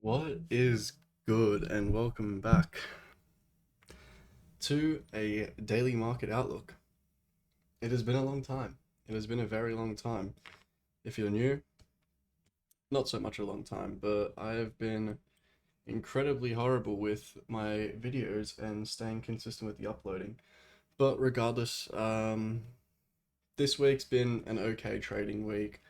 What is good, and welcome back to a daily market outlook. It has been a long time. It has been a very long time. If you're new, not so much a long time, but I have been incredibly horrible with my videos and staying consistent with the uploading. But regardless, this week's been an okay trading week.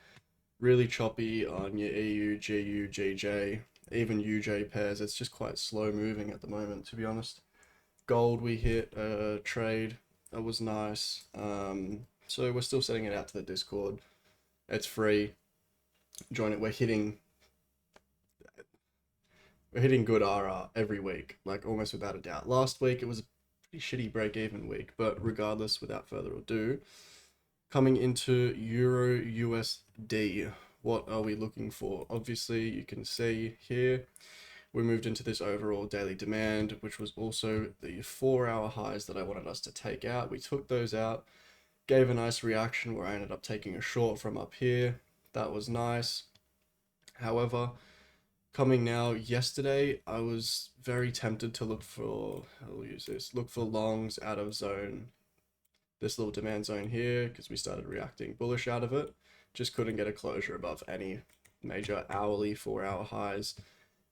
Really choppy on your EU, GU, GJ, even UJ pairs. It's just quite slow moving at the moment, to be honest. Gold, we hit a trade that was nice. So we're still sending it out to the Discord. It's free. Join it. We're hitting good RR every week, like almost without a doubt. Last week it was a pretty shitty break even week, but regardless, without further ado, coming into Euro USD, what are we looking for? Obviously, you can see here we moved into this overall daily demand, which was also the 4-hour highs that I wanted us to take out. We took those out, gave a nice reaction where I ended up taking a short from up here. That was nice. However, coming now, yesterday, I was very tempted to look for longs out of zone, this little demand zone here, because we started reacting bullish out of it. Just couldn't get a closure above any major hourly 4-hour highs.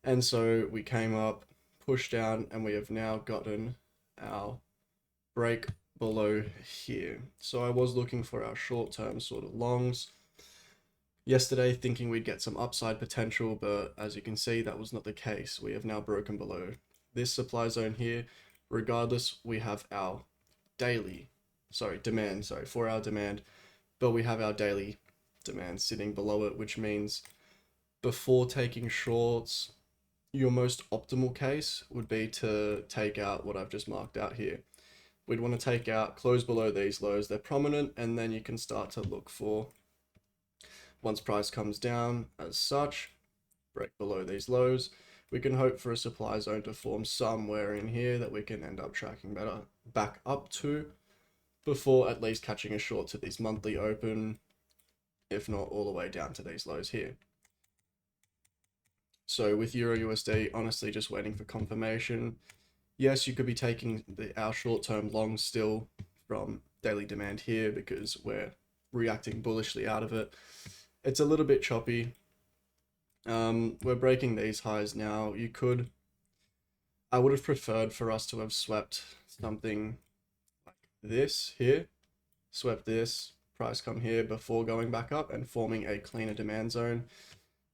And so we came up, pushed down, and we have now gotten our break below here. So I was looking for our short-term sort of longs yesterday, thinking we'd get some upside potential, but as you can see, that was not the case. We have now broken below this supply zone here. Regardless, we have our demand, 4-hour demand, but we have our daily demand sitting below it, which means before taking shorts, your most optimal case would be to take out what I've just marked out here. We'd want to take out, close below these lows, they're prominent, and then you can start to look for, once price comes down as such, break below these lows, we can hope for a supply zone to form somewhere in here that we can end up tracking better back up to before at least catching a short to these monthly open, if not all the way down to these lows here. So with Euro USD, honestly, just waiting for confirmation. Yes, you could be taking our short-term long still from daily demand here because we're reacting bullishly out of it. It's a little bit choppy. We're breaking these highs now. I would have preferred for us to have swept something like this here, swept this, price come here before going back up and forming a cleaner demand zone.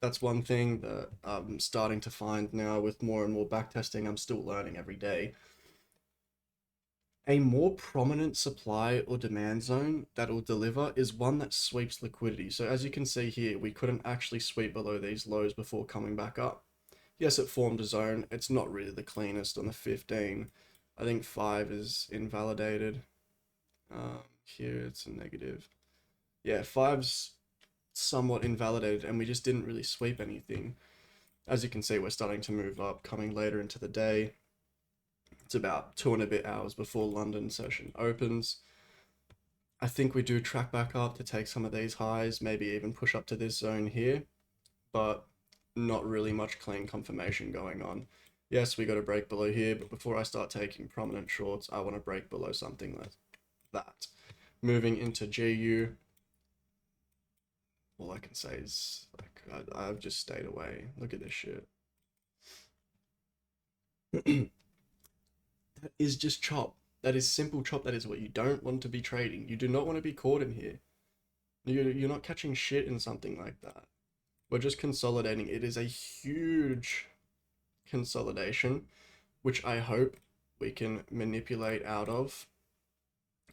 That's one thing that I'm starting to find now with more and more backtesting. I'm still learning every day. A more prominent supply or demand zone that will deliver is one that sweeps liquidity. So as you can see here, we couldn't actually sweep below these lows before coming back up. Yes, it formed a zone. It's not really the cleanest on the 15. I think 5 is invalidated. Here it's a negative. Yeah, 5's somewhat invalidated, and we just didn't really sweep anything. As you can see, we're starting to move up, coming later into the day. It's about 2 and a bit hours before London session opens. I think we do track back up to take some of these highs, maybe even push up to this zone here, but not really much clean confirmation going on. Yes, we got to break below here, but before I start taking prominent shorts, I want to break below something like that. Moving into GU, all I can say is like I've just stayed away. Look at this shit. That is just chop. That is simple chop. That is what you don't want to be trading. You do not want to be caught in here. You're not catching shit in something like that. We're just consolidating. It is a huge consolidation, which I hope we can manipulate out of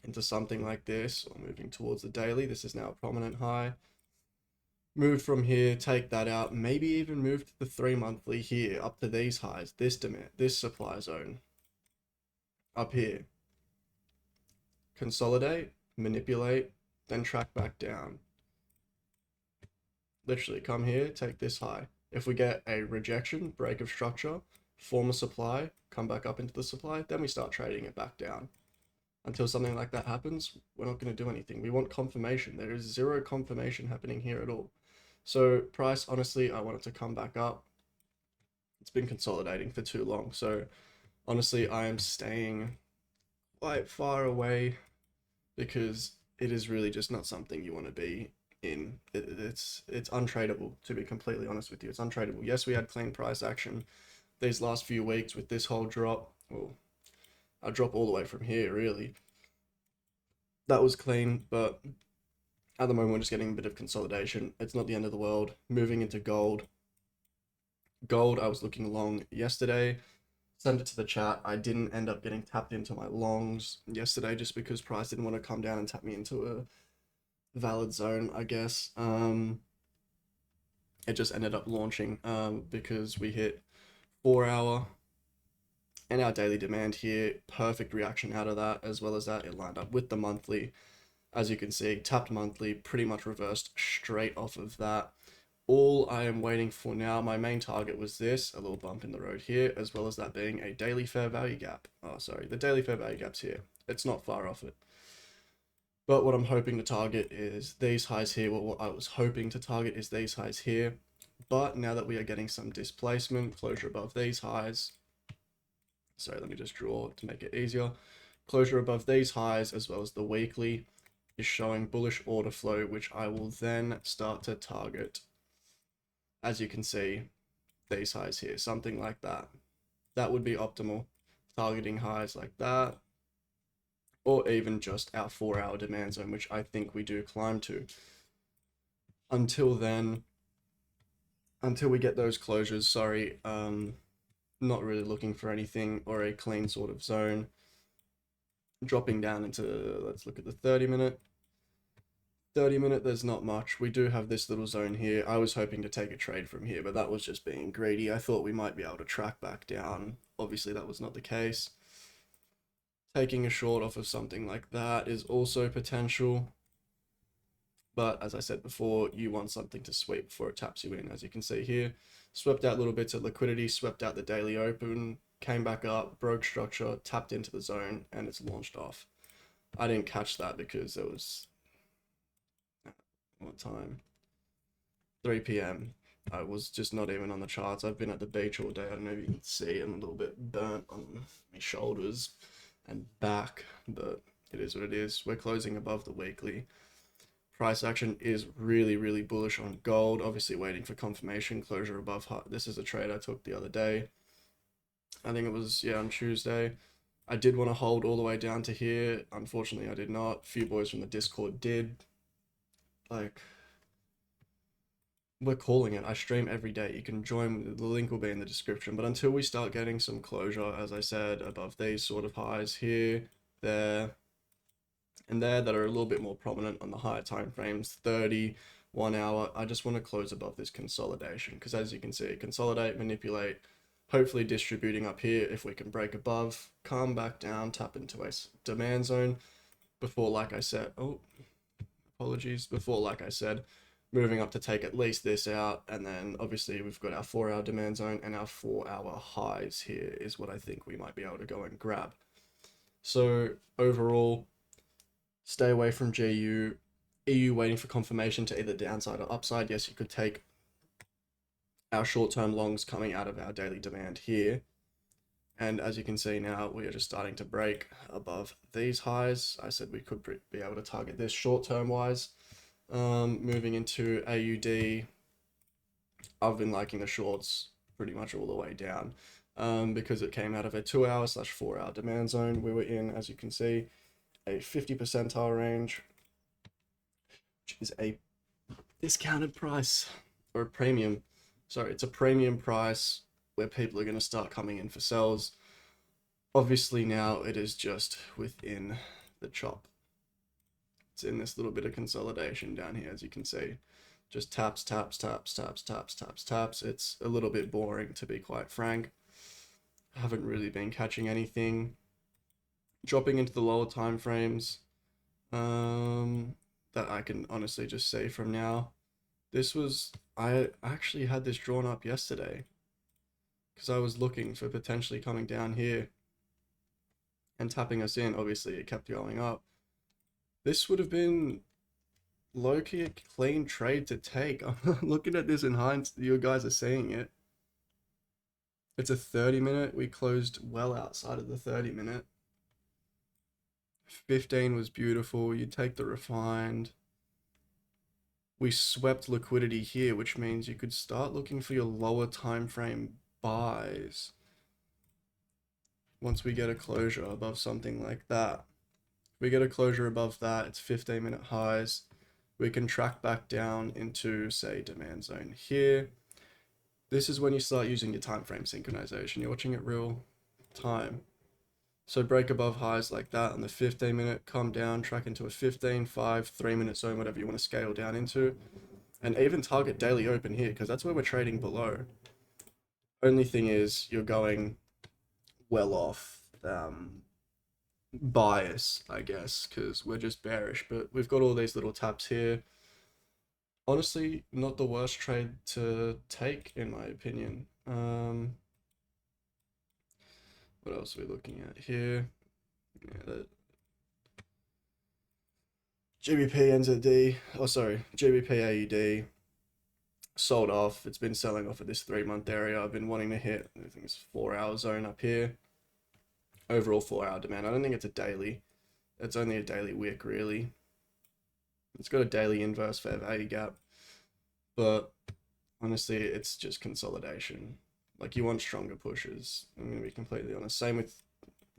into something like this, or moving towards the daily. This is now a prominent high. Move from here, take that out, maybe even move to the 3 monthly here, up to these highs, this demand, this supply zone, up here. Consolidate, manipulate, then track back down. Literally come here, take this high. If we get a rejection, break of structure, form a supply, come back up into the supply, then we start trading it back down. Until something like that happens, we're not going to do anything. We want confirmation. There is zero confirmation happening here at all. So price, honestly, I want it to come back up. It's been consolidating for too long. So honestly, I am staying quite far away because it is really just not something you want to be in. It's untradeable, to be completely honest with you. It's untradeable. Yes, we had clean price action these last few weeks with this whole drop. Well, a drop all the way from here, really. That was clean, but at the moment we're just getting a bit of consolidation. It's not the end of the world. Moving into gold. Gold, I was looking long yesterday. Sent it to the chat. I didn't end up getting tapped into my longs yesterday just because price didn't want to come down and tap me into a valid zone, I guess. It just ended up launching because we hit 4 hour and our daily demand here. Perfect reaction out of that, as well as that it lined up with the monthly. As you can see, tapped monthly, pretty much reversed straight off of that. All I am waiting for now, my main target was this, a little bump in the road here, as well as that being a daily fair value gap. Oh, sorry, the daily fair value gap's here. It's not far off it. But what I'm hoping to target is these highs here. What I was hoping to target is these highs here. But now that we are getting some displacement, closure above these highs. Sorry, let me just draw to make it easier. Closure above these highs, as well as the weekly, is showing bullish order flow, which I will then start to target. As you can see, these highs here, something like that. That would be optimal. Targeting highs like that, or even just our 4 hour demand zone, which I think we do climb to. Until then, until we get those closures, sorry, not really looking for anything or a clean sort of zone. Dropping down into, let's look at the 30-minute. 30-minute, there's not much. We do have this little zone here. I was hoping to take a trade from here, but that was just being greedy. I thought we might be able to track back down. Obviously, that was not the case. Taking a short off of something like that is also potential. But as I said before, you want something to sweep before it taps you in. As you can see here, swept out little bits of liquidity, swept out the daily open, came back up, broke structure, tapped into the zone, and it's launched off. I didn't catch that because it was, what time? 3 p.m. I was just not even on the charts. I've been at the beach all day. I don't know if you can see. I'm a little bit burnt on my shoulders and back, but it is what it is. We're closing above the weekly. Price action is really, really bullish on gold. Obviously waiting for confirmation, closure above high. This is a trade I took the other day. I think it was, yeah, on Tuesday. I did want to hold all the way down to here. Unfortunately, I did not. A few boys from the Discord did. Like, we're calling it. I stream every day. You can join. The link will be in the description. But until we start getting some closure, as I said, above these sort of highs here, there, and there that are a little bit more prominent on the higher time frames, 30, 1 hour, I just want to close above this consolidation because as you can see, consolidate, manipulate, hopefully distributing up here. If we can break above, come back down, tap into a demand zone before, like I said, oh, apologies, before, like I said, moving up to take at least this out. And then obviously we've got our 4 hour demand zone and our 4 hour highs here is what I think we might be able to go and grab. So overall, stay away from GU. EU waiting for confirmation to either downside or upside. Yes, you could take our short-term longs coming out of our daily demand here. And as you can see now, we are just starting to break above these highs. I said we could be able to target this short-term wise. Moving into AUD, I've been liking the shorts pretty much all the way down because it came out of a 2 hour / 4 hour demand zone. We were in, as you can see, a 50 percentile range, which is a discounted price or a premium. Sorry, it's a premium price where people are going to start coming in for sells. Obviously now it is just within the chop. It's in this little bit of consolidation down here, as you can see. Just taps, taps, taps, taps, taps, taps, taps. It's a little bit boring, to be quite frank. I haven't really been catching anything. Dropping into the lower time frames that I can honestly just say from now. This was, I actually had this drawn up yesterday because I was looking for potentially coming down here and tapping us in. Obviously it kept going up. This would have been low-key a clean trade to take. I'm looking at this in hindsight, you guys are seeing it. It's a 30-minute. We closed well outside of the 30-minute. 15 was beautiful. You take the refined. We swept liquidity here, which means you could start looking for your lower time frame buys once we get a closure above something like that. If we get a closure above that, it's 15-minute highs. We can track back down into, say, demand zone here. This is when you start using your time frame synchronization. You're watching it real time. So break above highs like that on the 15-minute, come down, track into a 15, 5, 3-minute zone, whatever you want to scale down into. And even target daily open here, because that's where we're trading below. Only thing is, you're going well off bias, I guess, because we're just bearish. But we've got all these little taps here. Honestly, not the worst trade to take, in my opinion. What else are we looking at here? Yeah, that GBP NZD, oh sorry, GBP AUD sold off. It's been selling off at this 3-month area. I've been wanting to hit, I think it's 4-hour zone up here. Overall 4-hour demand. I don't think it's a daily. It's only a daily wick, really. It's got a daily inverse fair value gap, but honestly, it's just consolidation. Like, you want stronger pushes. I'm going to be completely honest. Same with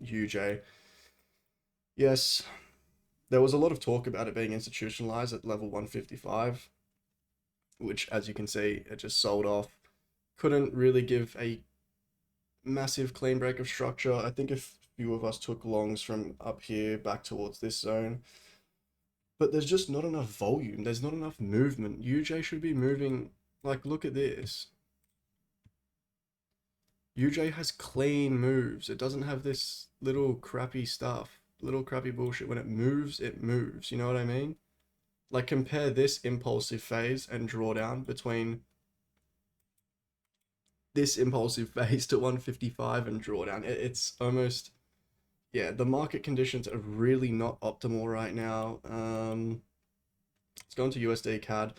UJ. Yes, there was a lot of talk about it being institutionalized at level 155, which, as you can see, it just sold off. Couldn't really give a massive clean break of structure. I think a few of us took longs from up here back towards this zone, but there's just not enough volume. There's not enough movement. UJ should be moving. Like, look at this. UJ has clean moves. It doesn't have this little crappy stuff, little crappy bullshit. When it moves, it moves. You know what I mean? Like, compare this impulsive phase and drawdown between this impulsive phase to 155 and drawdown. It's almost, yeah, the market conditions are really not optimal right now. Let's go into USD CAD.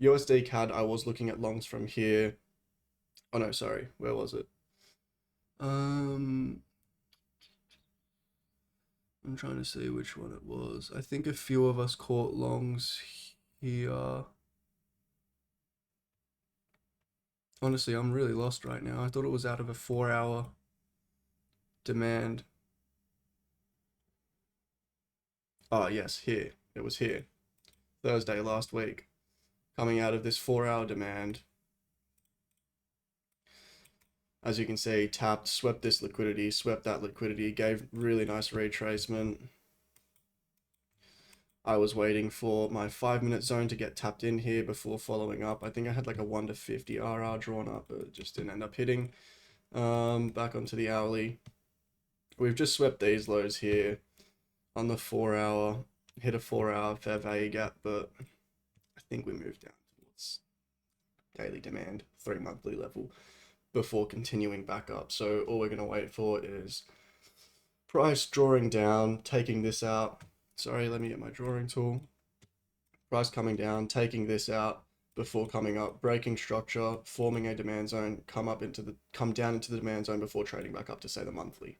USD CAD, I was looking at longs from here. Oh no, sorry, where was it? I'm trying to see which one it was. I think a few of us caught longs here. Honestly, I'm really lost right now. I thought it was out of a 4-hour demand. Oh, yes, here. It was here. Thursday last week. Coming out of this 4-hour demand. As you can see, tapped, swept this liquidity, swept that liquidity, gave really nice retracement. I was waiting for my 5-minute zone to get tapped in here before following up. I think I had like a 1 to 50 RR drawn up, but it just didn't end up hitting. Back onto the hourly. We've just swept these lows here on the 4-hour, hit a 4-hour fair value gap, but I think we moved down towards daily demand, 3-monthly level, before continuing back up. So all we're going to wait for is price drawing down, taking this out. Sorry, let me get my drawing tool. Price coming down, taking this out before coming up, breaking structure, forming a demand zone, come down into the demand zone before trading back up to, say, the monthly.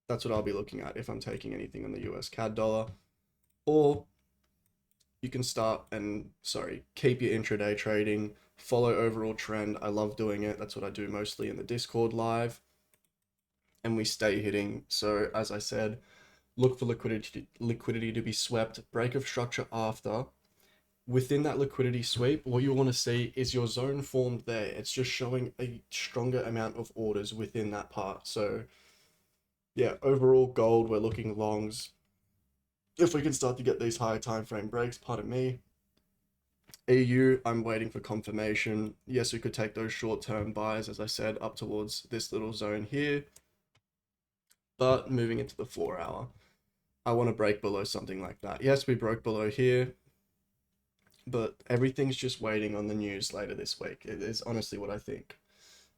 That's what I'll be looking at if I'm taking anything on the US CAD dollar. Or you can keep your intraday trading, follow overall trend. I love doing it. That's what I do mostly in the Discord live. And we stay hitting. So as I said, look for liquidity to be swept, break of structure after. Within that liquidity sweep, what you want to see is your zone formed there. It's just showing a stronger amount of orders within that part. So yeah, overall gold, we're looking longs. If we can start to get these higher time frame breaks, pardon me. EU, I'm waiting for confirmation. Yes, we could take those short-term buys, as I said, up towards this little zone here. But moving into the 4-hour, I want to break below something like that. Yes, we broke below here, but everything's just waiting on the news later this week. It is honestly what I think.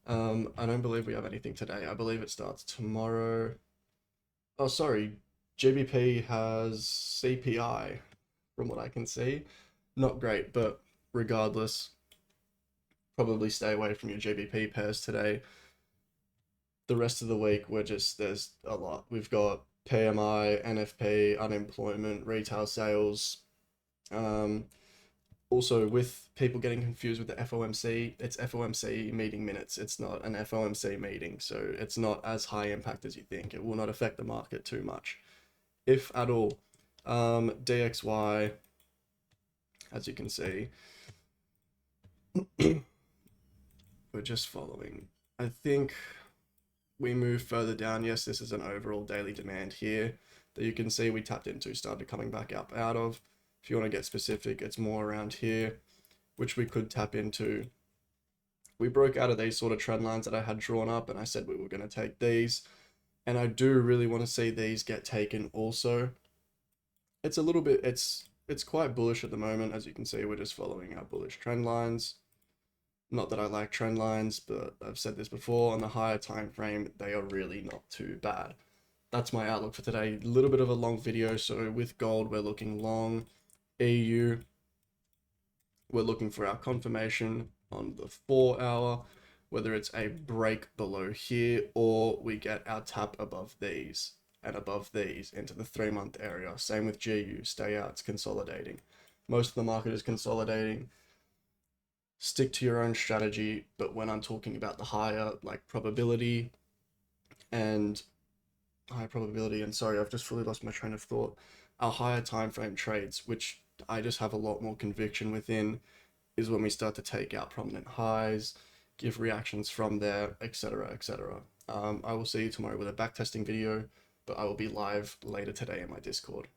I don't believe we have anything today. I believe it starts tomorrow. Oh, sorry. GBP has CPI, from what I can see. Not great, but regardless, probably stay away from your GBP pairs today. The rest of the week, there's a lot. We've got PMI, NFP, unemployment, retail sales. Also, with people getting confused with the FOMC, it's FOMC meeting minutes. It's not an FOMC meeting, so it's not as high impact as you think. It will not affect the market too much, if at all. DXY, as you can see, we're just following. I think we move further down. Yes, this is an overall daily demand here that you can see we tapped into, started coming back up out of. If you want to get specific, it's more around here, which we could tap into. We broke out of these sort of trend lines that I had drawn up, and I said we were going to take these. And I do really want to see these get taken also. It's a little bit, it's quite bullish at the moment. As you can see, we're just following our bullish trend lines. Not that I like trend lines, but I've said this before, on the higher time frame, they are really not too bad. That's my outlook for today. A little bit of a long video. So with gold, we're looking long. EU, we're looking for our confirmation on the 4 hour, whether it's a break below here or we get our tap above these and above these into the 3-month area. Same with GU, stay out, it's consolidating. Most of the market is consolidating. Stick to your own strategy, but when I'm talking about the higher probability and sorry, I've just fully lost my train of thought, our higher time frame trades, which I just have a lot more conviction within, is when we start to take out prominent highs, give reactions from there, etc., etc. I will see you tomorrow with a backtesting video, but I will be live later today in my Discord.